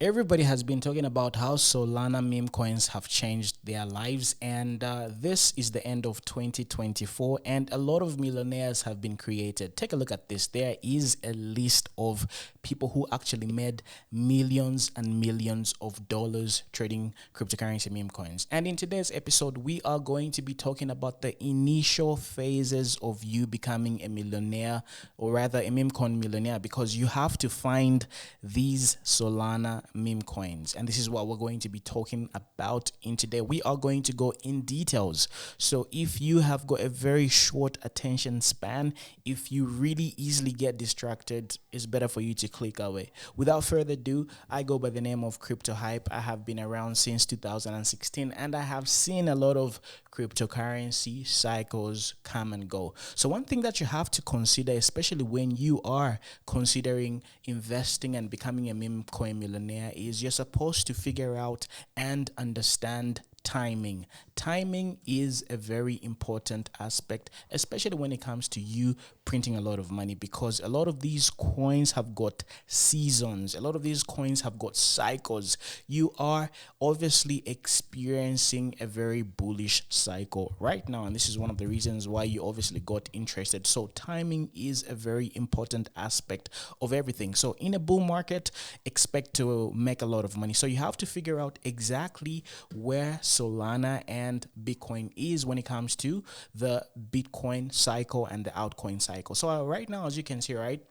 Everybody has been talking about how Solana meme coins have changed their lives, and this is the end of 2024, and a lot of millionaires have been created. Take a look at this. There is a list of people who actually made millions and millions of dollars trading cryptocurrency meme coins. And in today's episode, we are going to be talking about the initial phases of you becoming a millionaire, or rather a meme coin millionaire, because you have to find these Solana meme coins, and this is what we're going to be talking about in today. We are going to go in details, so if you have got a very short attention span, if you really easily get distracted, it's better for you to click away. Without further ado, I go by the name of Crypto Hype. I have been around since 2016, and I have seen a lot of cryptocurrency cycles come and go. So one thing that you have to consider, especially when you are considering investing and becoming a meme coin millionaire, is you're supposed to figure out and understand timing. Timing is a very important aspect, especially when it comes to you printing a lot of money, because a lot of these coins have got seasons, a lot of these coins have got cycles. You are obviously experiencing a very bullish cycle right now, and this is one of the reasons why you obviously got interested. So timing is a very important aspect of everything. So in a bull market, expect to make a lot of money. So you have to figure out exactly where Solana and Bitcoin is when it comes to the Bitcoin cycle and the altcoin cycle. So right now, as you can see, right,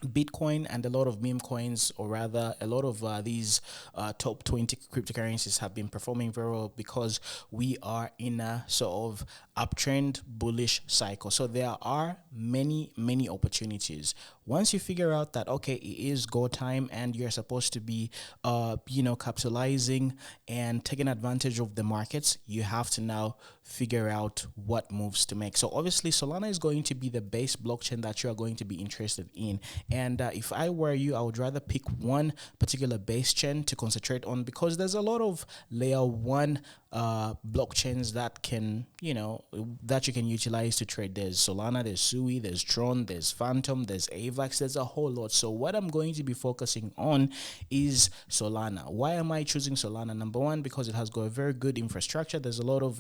Bitcoin and a lot of meme coins, or rather a lot of these top 20 cryptocurrencies, have been performing very well because we are in a sort of uptrend bullish cycle. So there are many opportunities. Once you figure out that, okay, it is go time and you're supposed to be capitalizing and taking advantage of the markets, you have to now figure out what moves to make. So obviously Solana is going to be the base blockchain that you are going to be interested in. And if I were you, I would rather pick one particular base chain to concentrate on, because there's a lot of layer one blockchains that can, that you can utilize to trade. There's Solana, there's Sui, there's Tron, there's Phantom, there's AVAX, there's a whole lot. So what I'm going to be focusing on is Solana. Why am I choosing Solana? Number one, because it has got a very good infrastructure. There's a lot of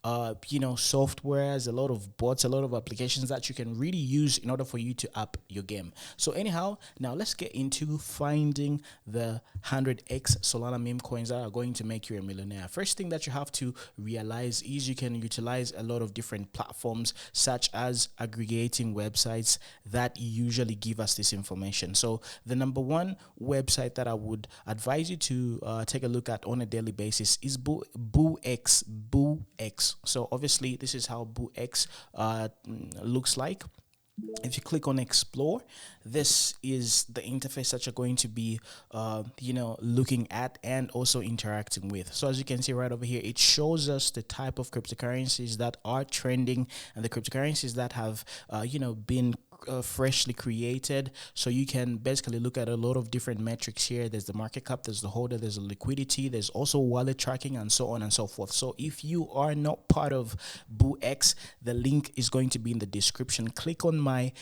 softwares, a lot of bots, a lot of applications that you can really use in order for you to up your game. So anyhow, now let's get into finding the 100x Solana meme coins that are going to make you a millionaire. First thing that you have to realize is you can utilize a lot of different platforms, such as aggregating websites that usually give us this information. So the number one website that I would advise you to take a look at on a daily basis is Bullx. So obviously this is how Bullx looks like. If you click on explore, this is the interface that you're going to be looking at and also interacting with. So as you can see right over here, it shows us the type of cryptocurrencies that are trending and the cryptocurrencies that have been freshly created. So you can basically look at a lot of different metrics here. There's the market cap, there's the holder, there's the liquidity, there's also wallet tracking, and so on and so forth. So if you are not part of Bullx, the link is going to be in the description. Click on my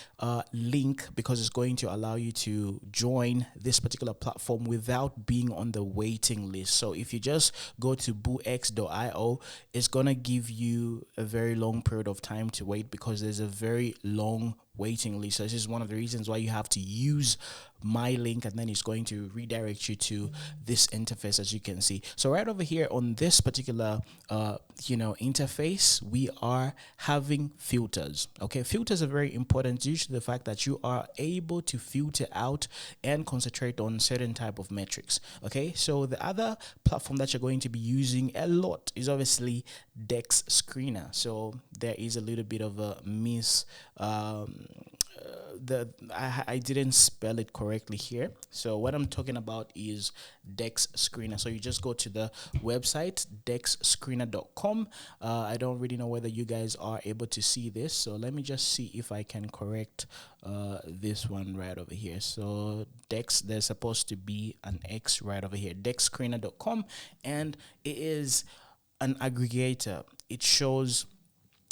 link, because it's going to allow you to join this particular platform without being on the waiting list. So if you just go to bullx.io, it's going to give you a very long period of time to wait, because there's a very long waiting list. So this is one of the reasons why you have to use my link, and then it's going to redirect you to this interface, as you can see. So right over here on this particular interface, we are having filters. Okay, filters are very important due to the fact that you are able to filter out and concentrate on certain type of metrics. Okay, so the other platform that you're going to be using a lot is obviously Dexscreener. So there is a little bit of a I didn't spell it correctly here. So what I'm talking about is Dexscreener. So you just go to the website dexscreener.com. I don't really know whether you guys are able to see this, so let me just see if I can correct this one right over here. So there's supposed to be an X right over here, dexscreener.com, and it is an aggregator. It shows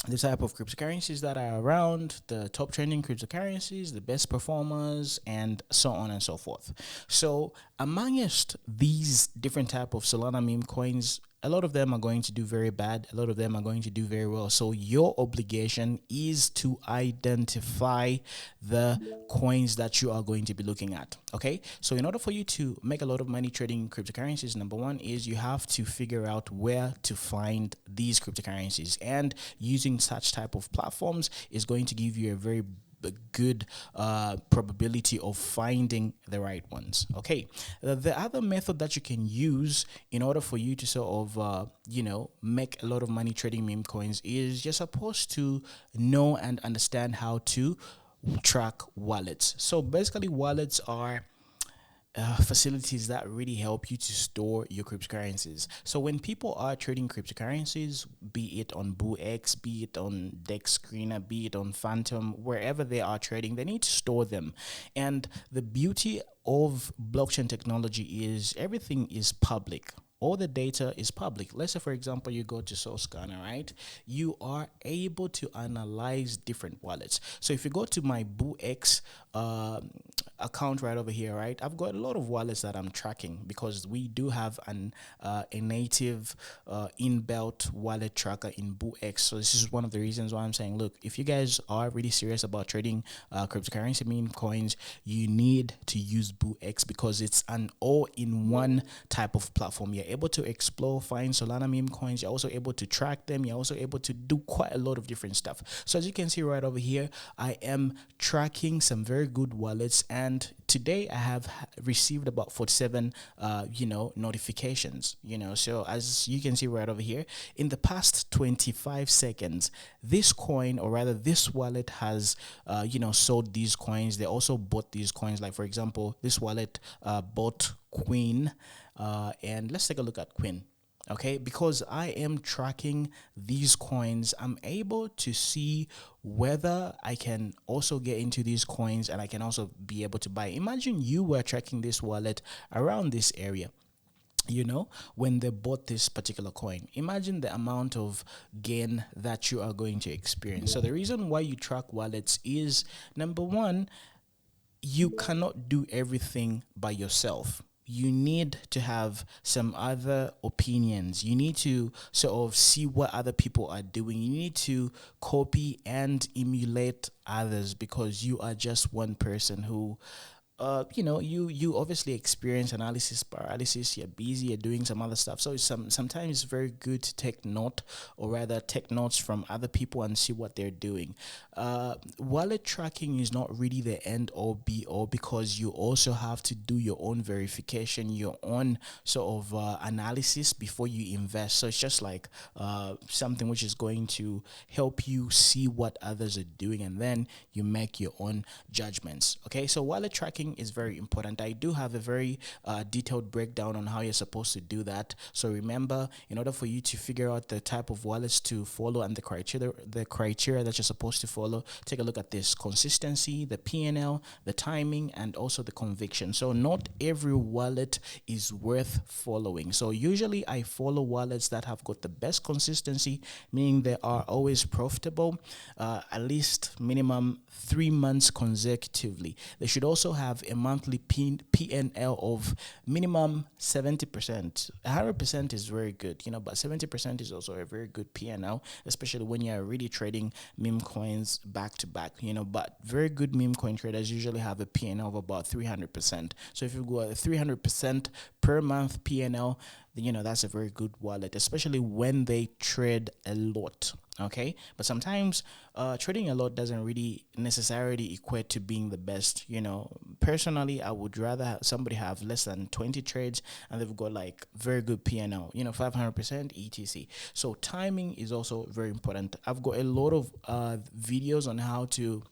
the type of cryptocurrencies that are around, the top trending cryptocurrencies, the best performers, and so on and so forth. So amongst these different type of Solana meme coins, a lot of them are going to do very bad, a lot of them are going to do very well. So your obligation is to identify the coins that you are going to be looking at. Okay, so in order for you to make a lot of money trading cryptocurrencies, number one is you have to figure out where to find these cryptocurrencies, and using such type of platforms is going to give you a very good probability of finding the right ones. Okay, the other method that you can use in order for you to sort of make a lot of money trading meme coins is you're supposed to know and understand how to track wallets. So basically, wallets are facilities that really help you to store your cryptocurrencies. So when people are trading cryptocurrencies, be it on Bullx, be it on Dexscreener, be it on Phantom, wherever they are trading, they need to store them. And the beauty of blockchain technology is everything is public. All the data is public. Let's say, for example, you go to Solana, right? You are able to analyze different wallets. So if you go to my Bullx account right over here, right, I've got a lot of wallets that I'm tracking because we do have a native inbuilt wallet tracker in Bullx. So this is one of the reasons why I'm saying, look, if you guys are really serious about trading cryptocurrency meme coins, you need to use Bullx because it's an all-in-one type of platform. You're able to explore, find Solana meme coins. You're also able to track them. You're also able to do quite a lot of different stuff. So as you can see right over here, I am tracking some very good wallets, and today I have received about 47 notifications. So as you can see right over here, in the past 25 seconds, this coin, or rather this wallet, has sold these coins. They also bought these coins. Like for example, this wallet bought Queen, and let's take a look at Queen. Okay, because I am tracking these coins, I'm able to see whether I can also get into these coins, and I can also be able to buy. Imagine you were tracking this wallet around this area, when they bought this particular coin. Imagine the amount of gain that you are going to experience. So the reason why you track wallets is, number one, you cannot do everything by yourself. You need to have some other opinions. You need to sort of see what other people are doing. You need to copy and emulate others, because you are just one person who you obviously experience analysis paralysis. You're busy, you're doing some other stuff. So sometimes it's very good to take note, or rather take notes from other people and see what they're doing. Wallet tracking is not really the end all be all, because you also have to do your own verification, your own sort of analysis before you invest. So it's just like something which is going to help you see what others are doing, and then you make your own judgments. Okay, so wallet tracking is very important. I do have a very detailed breakdown on how you're supposed to do that. So remember, in order for you to figure out the type of wallets to follow and the criteria that you're supposed to follow, take a look at this: consistency, the PNL, the timing, and also the conviction. So not every wallet is worth following. So usually I follow wallets that have got the best consistency, meaning they are always profitable, at least minimum 3 months consecutively. They should also have a monthly PNL of minimum 70%. 100% is very good, but 70% is also a very good PNL, especially when you're really trading meme coins back to back, but very good meme coin traders usually have a PNL of about 300%. So if you go at 300% per month PNL, that's a very good wallet, especially when they trade a lot. Okay, but sometimes trading a lot doesn't really necessarily equate to being the best. Personally, I would rather somebody have less than 20 trades and they've got like very good PNL, 500% etc. So timing is also very important. I've got a lot of videos on how to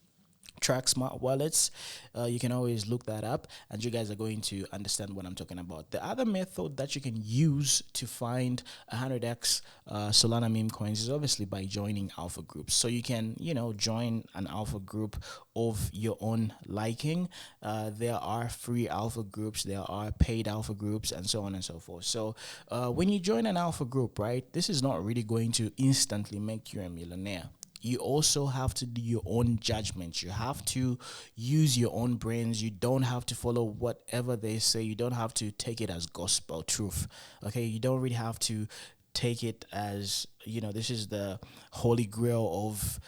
track smart wallets. You can always look that up, and you guys are going to understand what I'm talking about. The other method that you can use to find 100x Solana meme coins is obviously by joining alpha groups. So you can join an alpha group of your own liking. There are free alpha groups, there are paid alpha groups, and so on and so forth. So when you join an alpha group, right, this is not really going to instantly make you a millionaire. you also have to do your own judgment. You have to use your own brains. You don't have to follow whatever they say. You don't have to take it as gospel truth. Okay, you don't really have to take it as, this is the holy grail of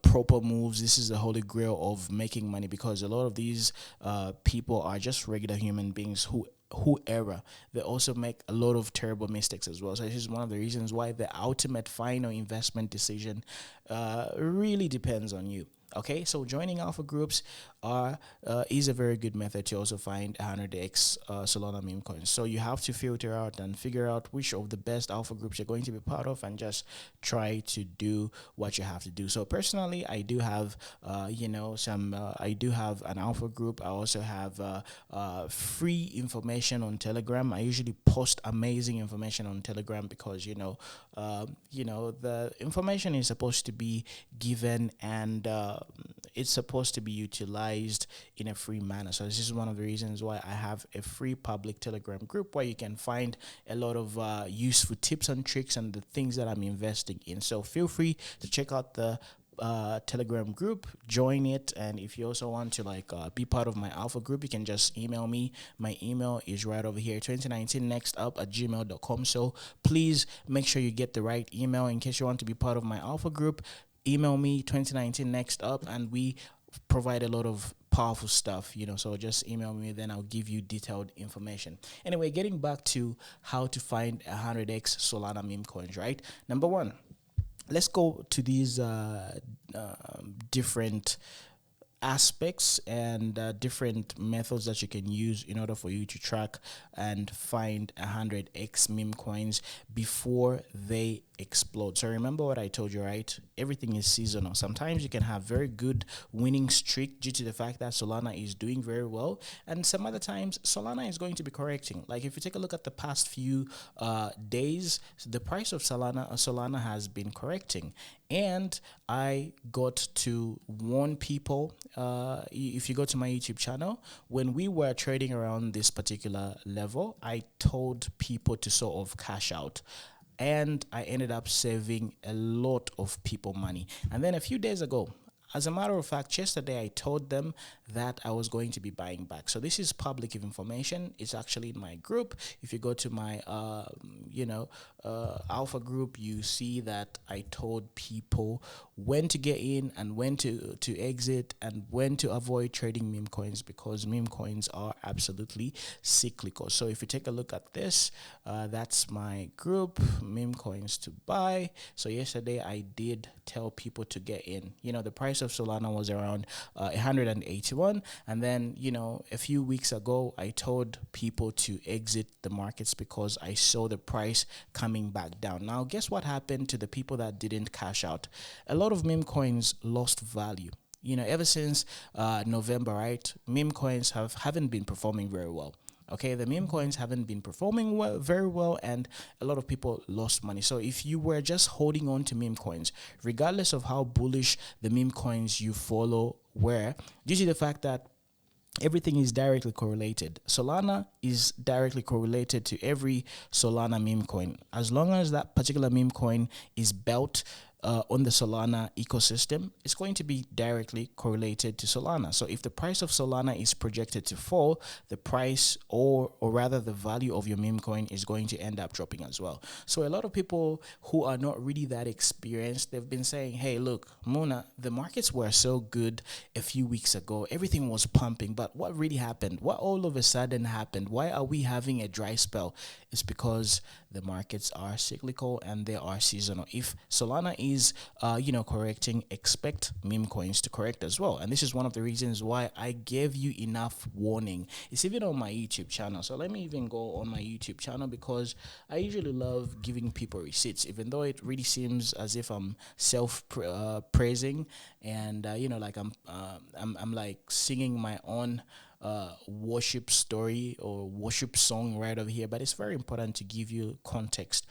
proper moves. This is the holy grail of making money, because a lot of these people are just regular human beings who error. They also make a lot of terrible mistakes as well. So this is one of the reasons why the ultimate final investment decision really depends on you. Okay, so joining alpha groups is a very good method to also find 100x Solana meme coins. So you have to filter out and figure out which of the best alpha groups you're going to be part of, and just try to do what you have to do. So personally, I do have I do have an alpha group. I also have free information on Telegram. I usually post amazing information on Telegram, because the information is supposed to be given, and it's supposed to be utilized in a free manner. So this is one of the reasons why I have a free public Telegram group where you can find a lot of useful tips and tricks and the things that I'm investing in. So feel free to check out the Telegram group, join it. And if you also want to be part of my alpha group, you can just email me. My email is right over here, 2019nextup@gmail.com. So please make sure you get the right email in case you want to be part of my alpha group. Email me, 2019nextup, and we provide a lot of powerful stuff, so just email me, then I'll give you detailed information. Anyway, getting back to how to find 100x Solana meme coins, right? Number one, let's go to these different aspects and different methods that you can use in order for you to track and find 100x meme coins before they explode. So remember what I told you, right? Everything is seasonal. Sometimes you can have very good winning streak due to the fact that Solana is doing very well, and some other times Solana is going to be correcting. Like if you take a look at the past few days, the price of Solana has been correcting, and I got to warn people. If you go to my YouTube channel, when we were trading around this particular level, I told people to sort of cash out, and I ended up saving a lot of people money. And then a few days ago, as a matter of fact, yesterday I told them that I was going to be buying back. So this is public information. It's actually in my group. If you go to my, alpha group, you see that I told people when to get in and when to exit, and when to avoid trading meme coins, because meme coins are absolutely cyclical. So if you take a look at this, that's my group, meme coins to buy. So yesterday I did tell people to get in. The price of Solana was around 181, and then a few weeks ago I told people to exit the markets because I saw the price coming back down. Now guess what happened to the people that didn't cash out? A lot of meme coins lost value. Ever since November, right? Meme coins haven't been performing very well. Okay, the meme coins haven't been performing very well, and a lot of people lost money. So if you were just holding on to meme coins, regardless of how bullish the meme coins you follow were, due to the fact that everything is directly correlated. Solana is directly correlated to every Solana meme coin. As long as that particular meme coin is built on the Solana ecosystem, it's going to be directly correlated to Solana. So if the price of Solana is projected to fall, the price or rather the value of your meme coin is going to end up dropping as well. So a lot of people who are not really that experienced, they've been saying, hey, look, Mona, the markets were so good a few weeks ago. Everything was pumping, but what really happened? What all of a sudden happened? Why are we having a dry spell? It's because the markets are cyclical and they are seasonal. If Solana is correcting, expect meme coins to correct as well. And this is one of the reasons why I gave you enough warning. It's even on my YouTube channel. So let me even go on my YouTube channel, because I usually love giving people receipts, even though it really seems as if I'm praising and I'm like singing my own worship story or worship song right over here. But it's very important to give you context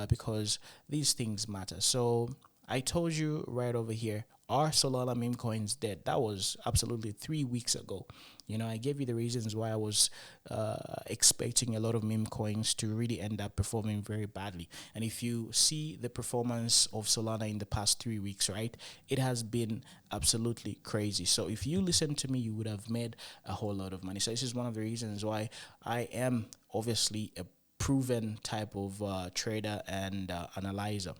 because these things matter. So I told you right over here, are Solana meme coins dead? That was absolutely 3 weeks ago. I gave you the reasons why I was expecting a lot of meme coins to really end up performing very badly. And if you see the performance of Solana in the past 3 weeks, right, it has been absolutely crazy. So if you listen to me, you would have made a whole lot of money. So this is one of the reasons why I am obviously a proven type of trader and analyzer.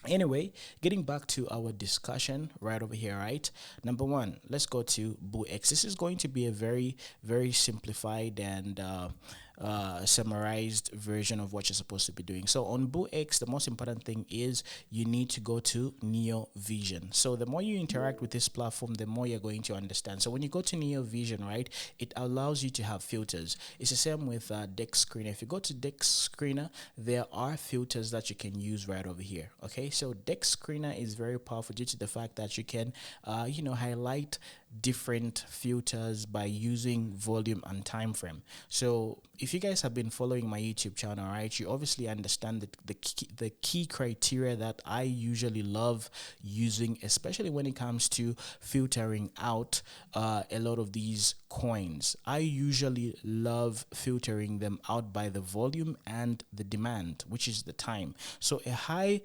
Anyway, getting back to our discussion right over here, right? Number one, let's go to Bullx. This is going to be a very, very simplified and summarized version of what you're supposed to be doing. So on Bullx, the most important thing is you need to go to Neo Vision. So the more you interact with this platform, the more you're going to understand. So when you go to Neo Vision, right, it allows you to have filters. It's the same with Dexscreener. If you go to Dexscreener, there are filters that you can use right over here. Okay, so Dexscreener is very powerful due to the fact that you can, highlight different filters by using volume and time frame. So if you guys have been following my YouTube channel, right, you obviously understand that the key criteria that I usually love using, especially when it comes to filtering out a lot of these coins. I usually love filtering them out by the volume and the demand, which is the time. So a high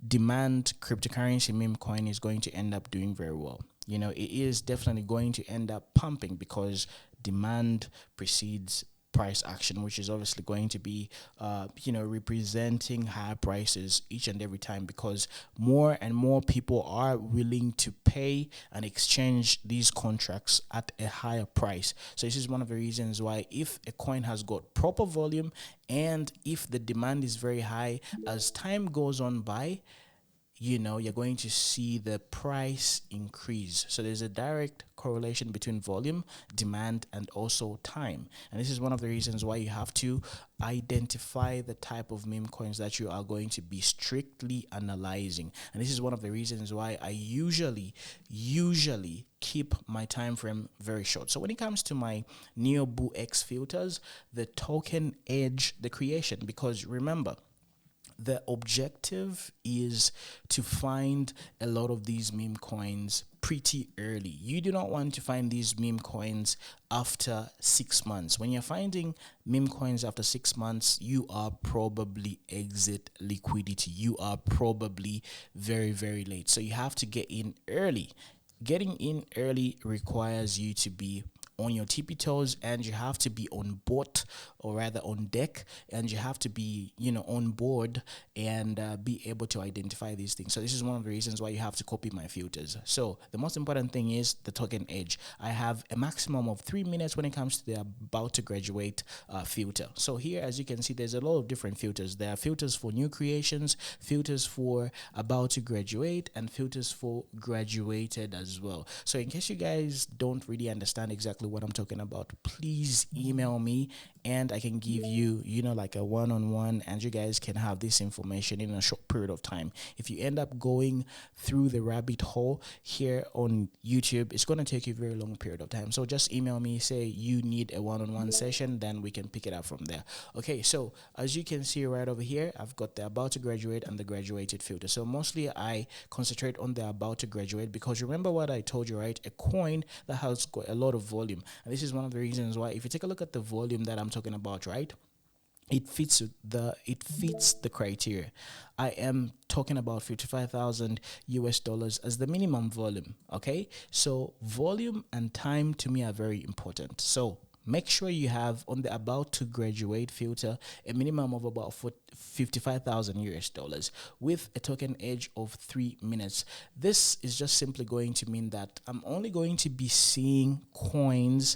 demand cryptocurrency meme coin is going to end up doing very well. It is definitely going to end up pumping because demand precedes price action, which is obviously going to be, representing higher prices each and every time because more and more people are willing to pay and exchange these contracts at a higher price. So this is one of the reasons why if a coin has got proper volume and if the demand is very high, as time goes on by, you're going to see the price increase. So there's a direct correlation between volume, demand, and also time. And this is one of the reasons why you have to identify the type of meme coins that you are going to be strictly analyzing. And this is one of the reasons why I usually keep my time frame very short. So when it comes to my Neo Bullx filters, the token edge, the creation, because remember, the objective is to find a lot of these meme coins pretty early. You do not want to find these meme coins after 6 months. When you're finding meme coins after 6 months, you are probably exit liquidity. You are probably very, very late. So you have to get in early. Getting in early requires you to be on your tippy toes, and you have to be on board, or rather on deck, and you have to be on board and be able to identify these things. So this is one of the reasons why you have to copy my filters. So the most important thing is the token edge. I have a maximum of 3 minutes when it comes to the about to graduate filter. So here, as you can see, there's a lot of different filters. There are filters for new creations, filters for about to graduate, and filters for graduated as well. So in case you guys don't really understand exactly what I'm talking about, please email me and I can give you, like a one-on-one, and you guys can have this information in a short period of time. If you end up going through the rabbit hole here on YouTube, it's going to take you a very long period of time. So just email me, say you need a one-on-one session, then we can pick it up from there. Okay, so as you can see right over here, I've got the about to graduate and the graduated filter. So mostly I concentrate on the about to graduate because remember what I told you, right? A coin that has got a lot of volume. And this is one of the reasons why, if you take a look at the volume that I'm talking about, right, it fits the criteria. I am talking about 55,000 US dollars as the minimum volume. Okay, so volume and time to me are very important. So make sure you have on the about to graduate filter a minimum of about 55,000 US dollars with a token edge of 3 minutes. This is just simply going to mean that I'm only going to be seeing coins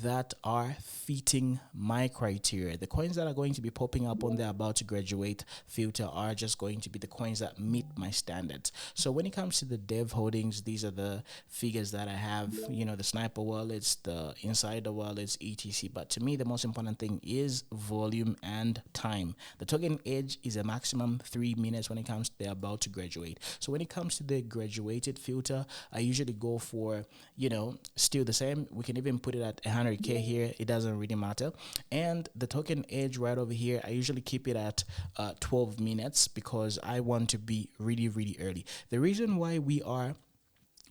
that are fitting my criteria. The coins that are going to be popping up on the about to graduate filter are just going to be the coins that meet my standards. So when it comes to the dev holdings, these are the figures that I have, the sniper wallets, the insider wallets, etc. But to me, the most important thing is volume and time. The token edge is a maximum 3 minutes when it comes to the about to graduate. So when it comes to the graduated filter, I usually go for, still the same. We can even put it at 100K here. It doesn't really matter. And the token edge right over here, I usually keep it at 12 minutes because I want to be really, really early. The reason why we are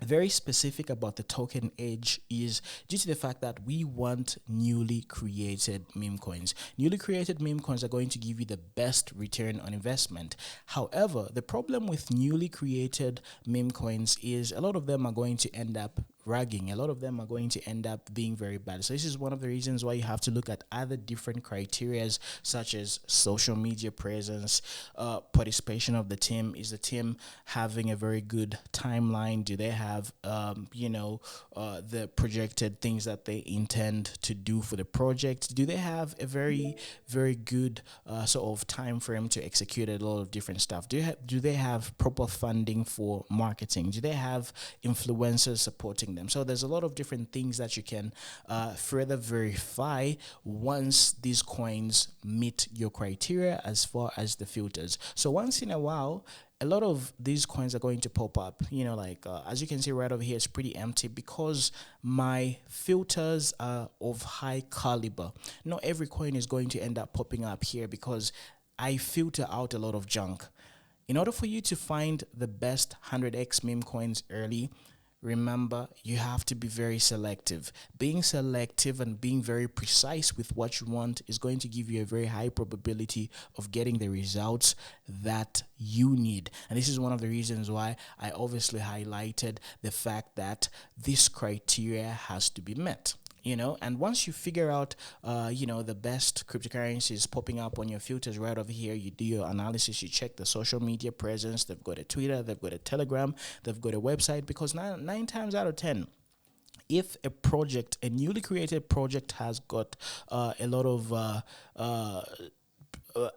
very specific about the token edge is due to the fact that we want newly created meme coins. Newly created meme coins are going to give you the best return on investment. However, the problem with newly created meme coins is a lot of them are going to end up ragging. A lot of them are going to end up being very bad. So this is one of the reasons why you have to look at other different criterias such as social media presence, participation of the team. Is the team having a very good timeline? Do they have the projected things that they intend to do for the project? Do they have a very good sort of time frame to execute a lot of different stuff? Do they have proper funding for marketing? Do they have influencers supporting them? So there's a lot of different things that you can further verify once these coins meet your criteria as far as the filters. So once in a while, a lot of these coins are going to pop up, as you can see right over here, it's pretty empty because my filters are of high caliber. Not every coin is going to end up popping up here because I filter out a lot of junk. In order for you to find the best 100x meme coins early, remember, you have to be very selective. Being selective and being very precise with what you want is going to give you a very high probability of getting the results that you need. And this is one of the reasons why I obviously highlighted the fact that this criteria has to be met. And once you figure out the best cryptocurrencies popping up on your filters right over here, you do your analysis, you check the social media presence. They've got a Twitter, they've got a Telegram, they've got a website, because nine times out of 10, if a newly created project has got a lot of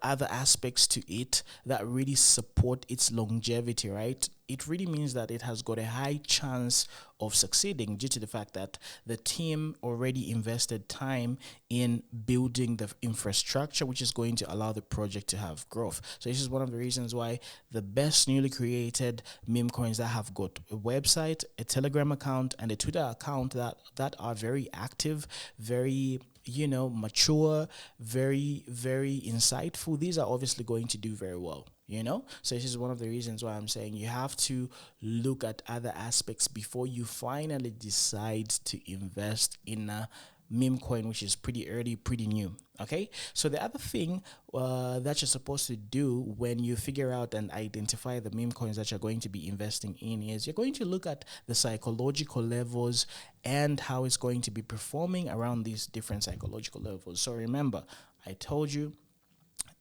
other aspects to it that really support its longevity, right? It really means that it has got a high chance of succeeding due to the fact that the team already invested time in building the infrastructure, which is going to allow the project to have growth. So this is one of the reasons why the best newly created meme coins that have got a website, a Telegram account, and a Twitter account that are very active, very mature, very, very insightful, these are obviously going to do very well. So this is one of the reasons why I'm saying you have to look at other aspects before you finally decide to invest in a meme coin, which is pretty early, pretty new. Okay, so the other thing that you're supposed to do when you figure out and identify the meme coins that you're going to be investing in is you're going to look at the psychological levels and how it's going to be performing around these different psychological levels. So remember, I told you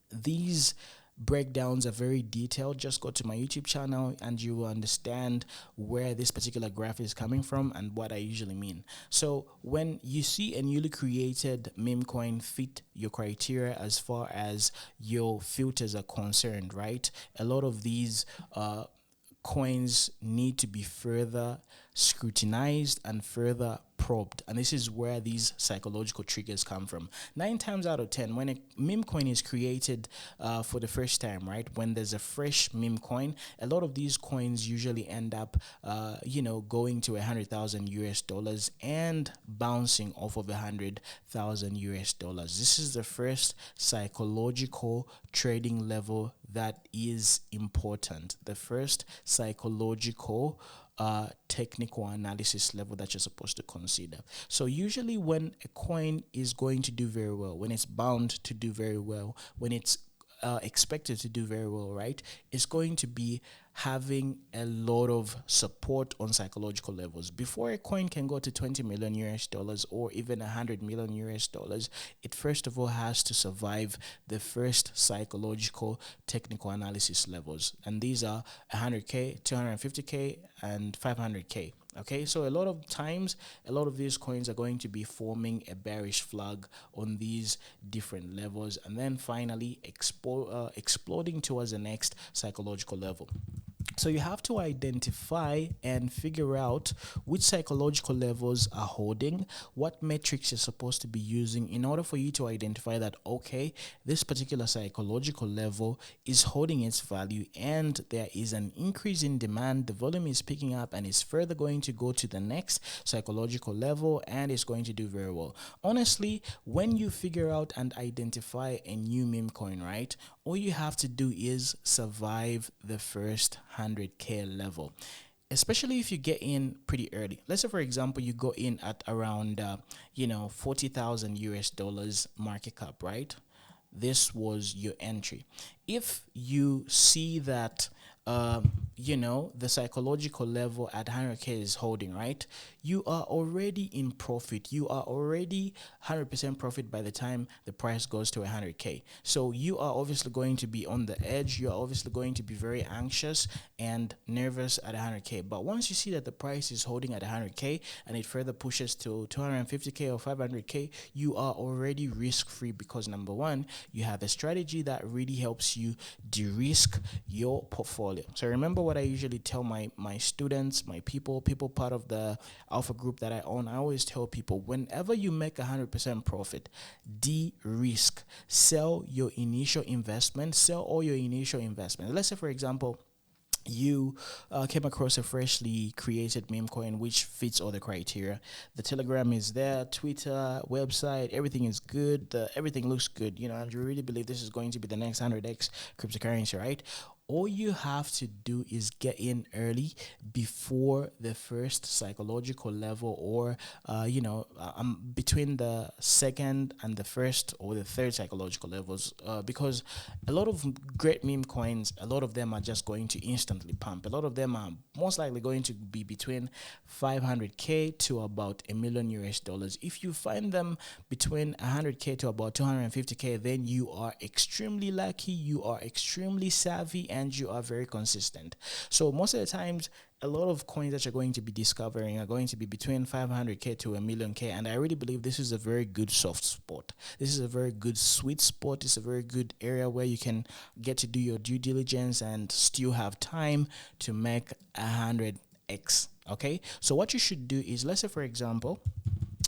these breakdowns are very detailed. Just go to my YouTube channel and you will understand where this particular graph is coming from and what I usually mean. So when you see a newly created meme coin fit your criteria as far as your filters are concerned, right? A lot of these coins need to be further scrutinized and further probed, and this is where these psychological triggers come from. 9 times out of 10, when a meme coin is created for the first time, right, when there's a fresh meme coin, a lot of these coins usually end up going to 100,000 US dollars and bouncing off of 100,000 US dollars. This is the first psychological trading level that is important, the first psychological technical analysis level that you're supposed to consider. So usually when a coin is going to do very well, when it's bound to do very well, when it's expected to do very well, right, it's going to be having a lot of support on psychological levels. Before a coin can go to 20 million US dollars or even 100 million US dollars, it first of all has to survive the first psychological technical analysis levels. And these are 100K, 250K, and 500K. Okay, so a lot of times, a lot of these coins are going to be forming a bearish flag on these different levels and then finally exploding towards the next psychological level. So you have to identify and figure out which psychological levels are holding, what metrics you're supposed to be using in order for you to identify that, okay, this particular psychological level is holding its value and there is an increase in demand, the volume is picking up and is further going to go to the next psychological level and it's going to do very well. Honestly, when you figure out and identify a new meme coin, right, all you have to do is survive the first 100K level. especially if you get in pretty early. Let's say, for example, you go in at around, 40,000 US dollars market cap, right? This was your entry. If you see that, the psychological level at 100K is holding, right? You are already in profit. You are already 100% profit by the time the price goes to 100K. So you are obviously going to be on the edge. You are obviously going to be very anxious and nervous at 100K. But once you see that the price is holding at 100K and it further pushes to 250K or 500K, you are already risk free because number one, you have a strategy that really helps you de-risk your portfolio. So remember what I usually tell my students, my people part of the alpha group that I own. I always tell people, whenever you make 100% profit, de-risk. Sell your initial investment. Sell all your initial investment. Let's say, for example, you came across a freshly created meme coin which fits all the criteria. The Telegram is there, Twitter, website, everything is good. Everything looks good, and you really believe this is going to be the next 100x cryptocurrency, right? All you have to do is get in early before the first psychological level, or between the second and the first or the third psychological levels, because a lot of great meme coins, a lot of them are just going to instantly pump. A lot of them are most likely going to be between 500K to about a million US dollars. If you find them between 100K to about 250K, then you are extremely lucky, you are extremely savvy, and you are very consistent. So most of the times, a lot of coins that you're going to be discovering are going to be between 500K to a million K. And I really believe this is a very good soft spot. This is a very good sweet spot. It's a very good area where you can get to do your due diligence and still have time to make 100x. Okay. So what you should do is, let's say, for example,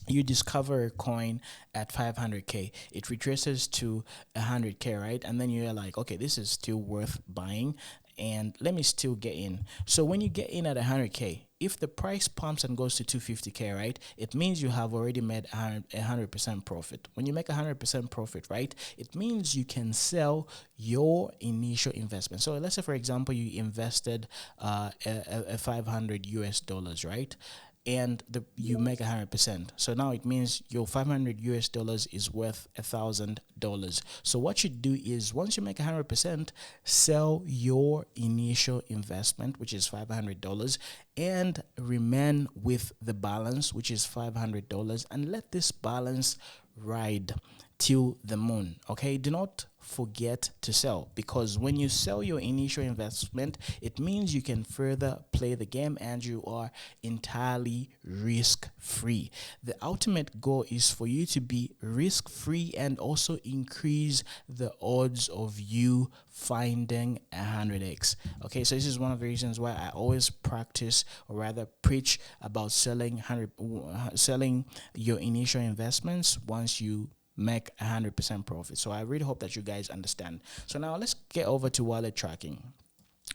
you discover a coin at 500K, it retraces to 100K, right? And then you're like, okay, this is still worth buying, and let me still get in. So when you get in at 100K, if the price pumps and goes to 250K, right, it means you have already made 100% profit. When you make 100% profit, right, it means you can sell your initial investment. So let's say, for example, you invested a 500 US dollars, right? And you make 100%. So now it means your 500 US dollars is worth $1,000. So what you do is, once you make 100%, sell your initial investment, which is $500, and remain with the balance, which is $500, and let this balance ride till the moon. Okay, do not forget to sell, because when you sell your initial investment, it means you can further play the game and you are entirely risk free. The ultimate goal is for you to be risk free and also increase the odds of you finding 100x. Okay, so this is one of the reasons why I always practice, or rather preach, about selling your initial investments once you make 100% profit. So I really hope that you guys understand. So now let's get over to wallet tracking.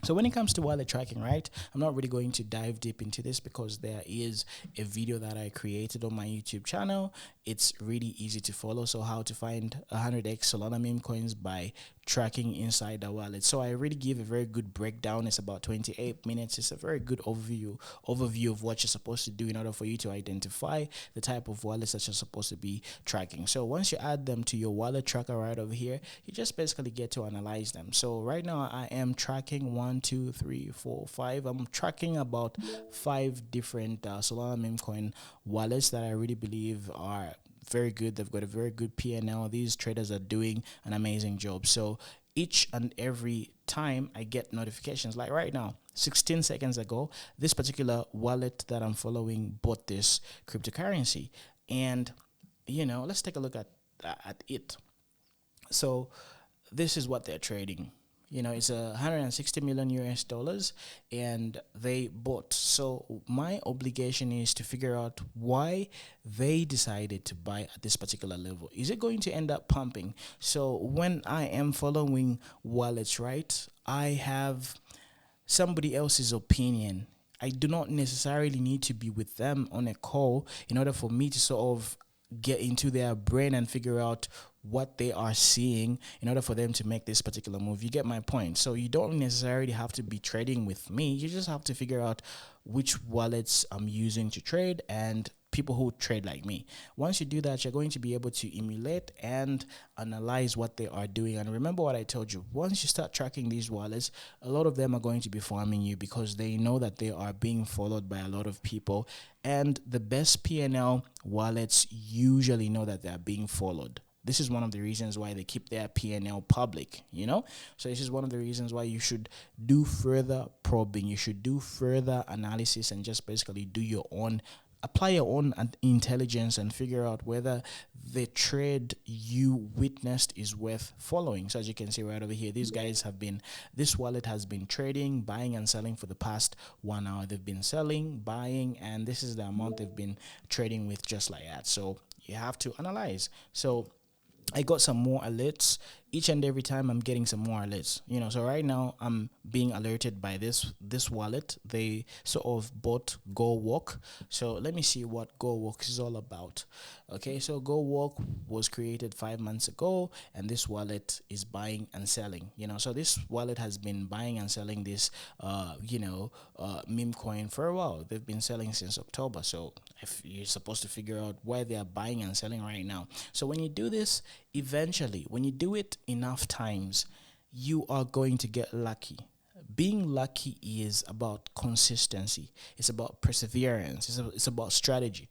So when it comes to wallet tracking, right, I'm not really going to dive deep into this because there is a video that I created on my YouTube channel. It's really easy to follow. So how to find 100x Solana meme coins by tracking inside the wallet. So I really give a very good breakdown. It's about 28 minutes. It's a very good overview of what you're supposed to do in order for you to identify the type of wallets that you're supposed to be tracking. So once you add them to your wallet tracker right over here, you just basically get to analyze them. So right now I am tracking 1, 2, 3, 4, 5. I'm tracking about 5 different Solana meme coin wallets that I really believe are very good. They've got a very good P&L. These traders are doing an amazing job. So each and every time I get notifications, like right now, 16 seconds ago, this particular wallet that I'm following bought this cryptocurrency. And, let's take a look at it. So this is what they're trading. It's 160 million US dollars, and they bought. So my obligation is to figure out why they decided to buy at this particular level. Is it going to end up pumping? So when I am following wallets, right, I have somebody else's opinion. I do not necessarily need to be with them on a call in order for me to sort of get into their brain and figure out what they are seeing in order for them to make this particular move. You get my point? So you don't necessarily have to be trading with me. You just have to figure out which wallets I'm using to trade and people who trade like me. Once you do that, you're going to be able to emulate and analyze what they are doing. And remember what I told you, once you start tracking these wallets, a lot of them are going to be farming you because they know that they are being followed by a lot of people. And the best PNL wallets usually know that they're being followed. This is one of the reasons why they keep their PNL public, So this is one of the reasons why you should do further probing. You should do further analysis and just basically apply your own intelligence and figure out whether the trade you witnessed is worth following. So as you can see right over here, this wallet has been trading, buying and selling for the past 1 hour. They've been selling, buying, and this is the amount they've been trading with, just like that. So you have to analyze. So I got some more alerts. Each and every time I'm getting some more alerts. So right now I'm being alerted by this wallet. They sort of bought Go Walk. So let me see what Go Walk is all about. Okay, so Go Walk was created 5 months ago, and this wallet is buying and selling. So this wallet has been buying and selling this meme coin for a while. They've been selling since October. So if you're supposed to figure out why they are buying and selling right now. So when you do this, eventually, when you do it enough times, you are going to get lucky. Being lucky is about consistency. It's about perseverance. It's about strategy.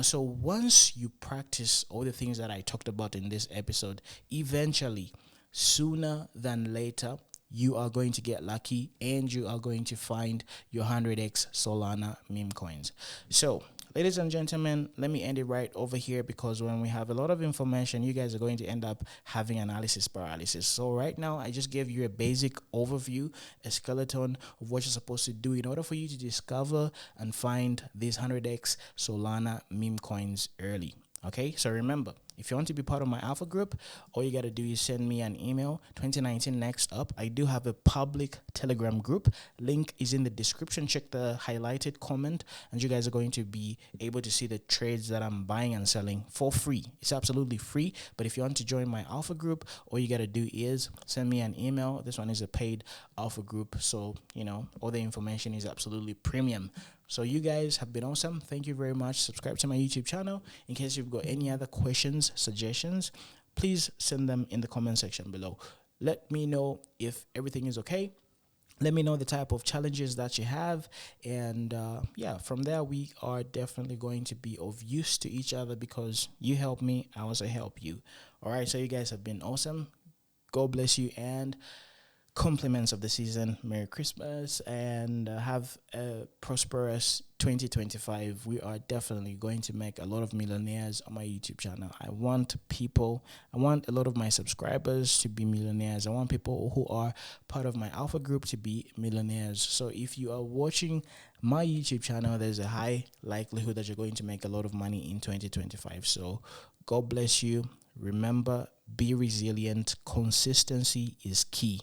So once you practice all the things that I talked about in this episode, eventually, sooner than later, you are going to get lucky and you are going to find your 100x Solana meme coins. So, ladies and gentlemen, let me end it right over here because when we have a lot of information, you guys are going to end up having analysis paralysis. So right now, I just gave you a basic overview, a skeleton of what you're supposed to do in order for you to discover and find these 100x Solana meme coins early. Okay, so remember, if you want to be part of my alpha group, all you got to do is send me an email. 2019 next up. I do have a public Telegram group. Link is in the description. Check the highlighted comment, and you guys are going to be able to see the trades that I'm buying and selling for free. It's absolutely free. But if you want to join my alpha group, all you got to do is send me an email. This one is a paid alpha group, so all the information is absolutely premium. So you guys have been awesome. Thank you very much. Subscribe to my YouTube channel. In case you've got any other questions, suggestions, please send them in the comment section below. Let me know if everything is okay. Let me know the type of challenges that you have. And from there, we are definitely going to be of use to each other because you help me, I also help you. All right, so you guys have been awesome. God bless you and compliments of the season. Merry Christmas and have a prosperous 2025. We are definitely going to make a lot of millionaires on my YouTube channel. I want a lot of my subscribers to be millionaires. I want people who are part of my alpha group to be millionaires. So if you are watching my YouTube channel, there's a high likelihood that you're going to make a lot of money in 2025. So God bless you. Remember, be resilient. Consistency is key.